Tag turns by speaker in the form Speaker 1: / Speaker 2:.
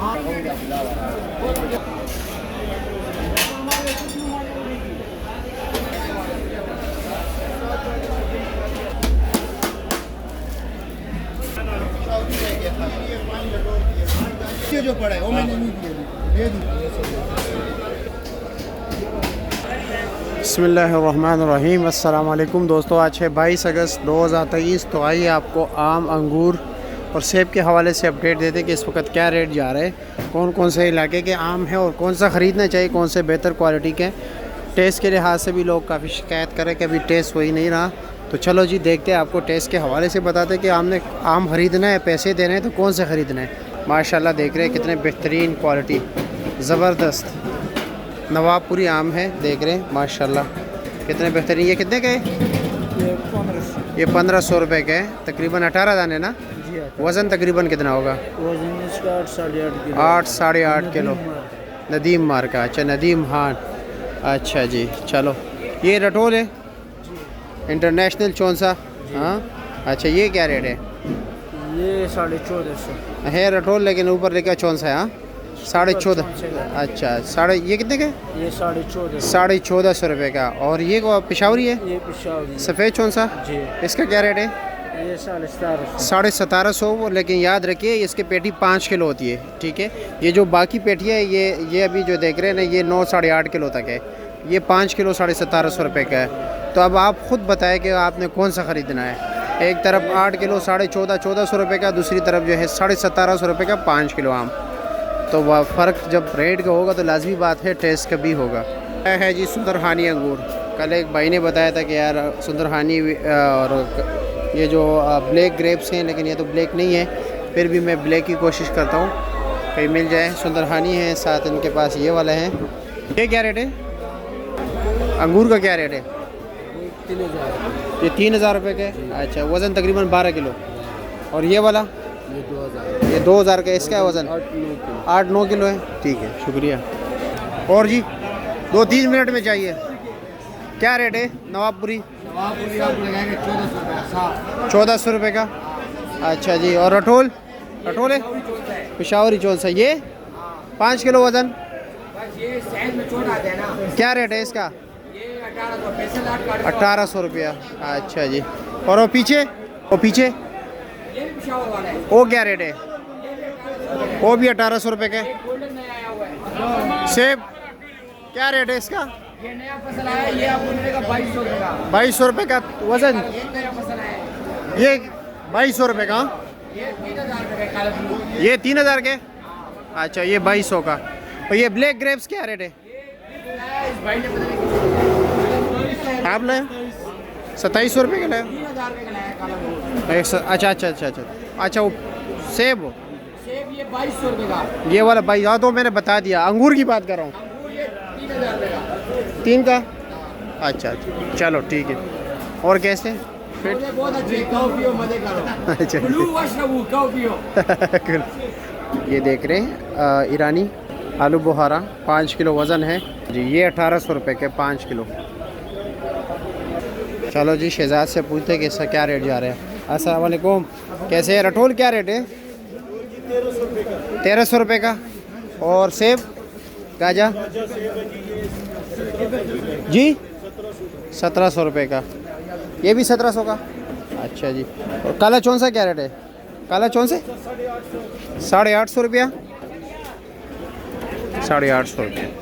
Speaker 1: ये जो पड़ा है वो मैंने नहीं दिया, दे दूँ। बिस्मिल्लाहिर्रहमानिर्रहीम। अस्सलाम वालेकुम दोस्तों, आज है 22 अगस्त 2023। तो आइए आपको आम, अंगूर और सेब के हवाले से अपडेट देते हैं कि इस वक्त क्या रेट जा रहे हैं, कौन कौन से इलाके के आम हैं और कौन सा ख़रीदना चाहिए, कौन से बेहतर क्वालिटी के। टेस्ट के लिहाज से भी लोग काफ़ी शिकायत करें कि अभी टेस्ट वही नहीं रहा। तो चलो जी देखते हैं, आपको टेस्ट के हवाले से बताते हैं कि आम ख़रीदना है, पैसे देने हैं तो कौन से ख़रीदना है। माशाल्लाह देख रहे हैं कितने बेहतरीन क्वालिटी, ज़बरदस्त नवाबपुरी आम है, देख रहे हैं माशाल्लाह कितने बेहतरीन। ये कितने का है? ये 1500 रुपये का है, तकरीबन 18 दाने ना। वज़न तकरीबन कितना होगा?
Speaker 2: वज़न इसका 8
Speaker 1: साढ़े आठ किलो। नदीम मार का, अच्छा नदीम खान, अच्छा जी। चलो ये रटोल है, इंटरनेशनल चौंसा। हाँ अच्छा, ये क्या रेट है?
Speaker 2: ये 1450
Speaker 1: है रटोल, लेकिन ऊपर लिखा चौंसा है। हाँ 14.5। अच्छा ये कितने का?
Speaker 2: ये 1450
Speaker 1: 1450 रुपये का। और ये को पिशावरी है,
Speaker 2: ये पिशावरी
Speaker 1: सफ़ेद चौंसा
Speaker 2: जी।
Speaker 1: इसका क्या रेट है?
Speaker 2: ये 1750
Speaker 1: 1750। लेकिन याद रखिए इसकी पेटी 5 किलो होती है, ठीक है। ये जो बाकी पेटी है ये अभी जो देख रहे हैं ना, ये 9 साढ़े 8 किलो तक है। ये 5 किलो 1750 रुपये का है। तो अब आप ख़ुद बताएं कि आपने कौन सा ख़रीदना है। एक तरफ 8 किलो 1450 रुपये का, दूसरी तरफ जो है 1750 रुपये का 5 किलो आम। तो वह फ़र्क जब रेट का होगा तो लाजमी बात है टेस्ट का भी होगा। है जी सुंदरहानी अंगूर। कल एक भाई ने बताया था कि यार सुंदरहानी और ये जो ब्लैक ग्रेप्स हैं, लेकिन ये तो ब्लैक नहीं है, फिर भी मैं ब्लैक की कोशिश करता हूँ कहीं मिल जाए। सुंदरहानी है, साथ इनके पास ये वाला है। ये क्या रेट है? अंगूर का क्या रेट है?
Speaker 2: 3000।
Speaker 1: ये 3000 रुपये का है। अच्छा, वज़न तकरीबन 12 किलो। और ये वाला?
Speaker 2: ये 2000।
Speaker 1: ये 2000 का। इसका वज़न 8-9 किलो है। ठीक है, शुक्रिया। और जी 2-3 मिनट में चाहिए। क्या रेट है नवाबपुरी?
Speaker 2: नवाबपुरी आप लगाएंगे
Speaker 1: 1400 रुपये का। अच्छा जी। और रटोल? रटोल है, पिशावरी चौंसा। ये 5 किलो वज़न।
Speaker 2: ये साइज में छोटा है ना।
Speaker 1: क्या रेट है इसका?
Speaker 2: ये 1800
Speaker 1: 1800 रुपया। अच्छा जी। और वो पीछे? वो पीछे
Speaker 2: ये भी पिशावर वाला है।
Speaker 1: वो क्या रेट है? वो भी 1800 रुपये का।
Speaker 2: गोल्डन नया आया हुआ है।
Speaker 1: सेब क्या रेट है इसका?
Speaker 2: ये नया फसल आया है, ये आपको मिलेगा 2200 रुपये का।
Speaker 1: 2200 रुपये का वज़न।
Speaker 2: ये नया फसल आया है,
Speaker 1: ये 2200 रुपये का।
Speaker 2: ये 3000 रुपये का काला ब्लू।
Speaker 1: ये 3000 के। अच्छा, ये 2200 का। और ये ब्लैक ग्रेप्स क्या रेट है?
Speaker 2: इस भाई ने पता नहीं
Speaker 1: आप लाए 2700 रुपये का लाए।
Speaker 2: 3000 रुपये का लाया काला ब्लू।
Speaker 1: अच्छा वो सेब?
Speaker 2: सेब ये 2200 रुपये का।
Speaker 1: ये वाला 22। हाँ तो मैंने बता दिया, अंगूर की बात कर रहा हूँ।
Speaker 2: अंगूर ये 3000 रुपये का।
Speaker 1: 3 का। अच्छा चलो ठीक है। और कैसे?
Speaker 2: ये बहुत अच्छे, खाओ पियो मजे करो।
Speaker 1: अच्छा
Speaker 2: ब्लू वशरबू, खाओ पियो।
Speaker 1: ये देख रहे हैं ईरानी आलू बुहारा, 5 किलो वज़न है जी। ये 1800 रुपये के 5 किलो। चलो जी शहजाद से पूछते कि इसका क्या रेट जा रहा है। अस्सलाम वालेकुम, कैसे है? रटोल क्या रेट है? 1300 रुपये का। और सेब गाजा जी 1700 रुपये का। ये भी 1700 का। अच्छा जी। और काला चौंसा क्या रेट है? काला चौंसे 850 रुपया। 850 रुपये।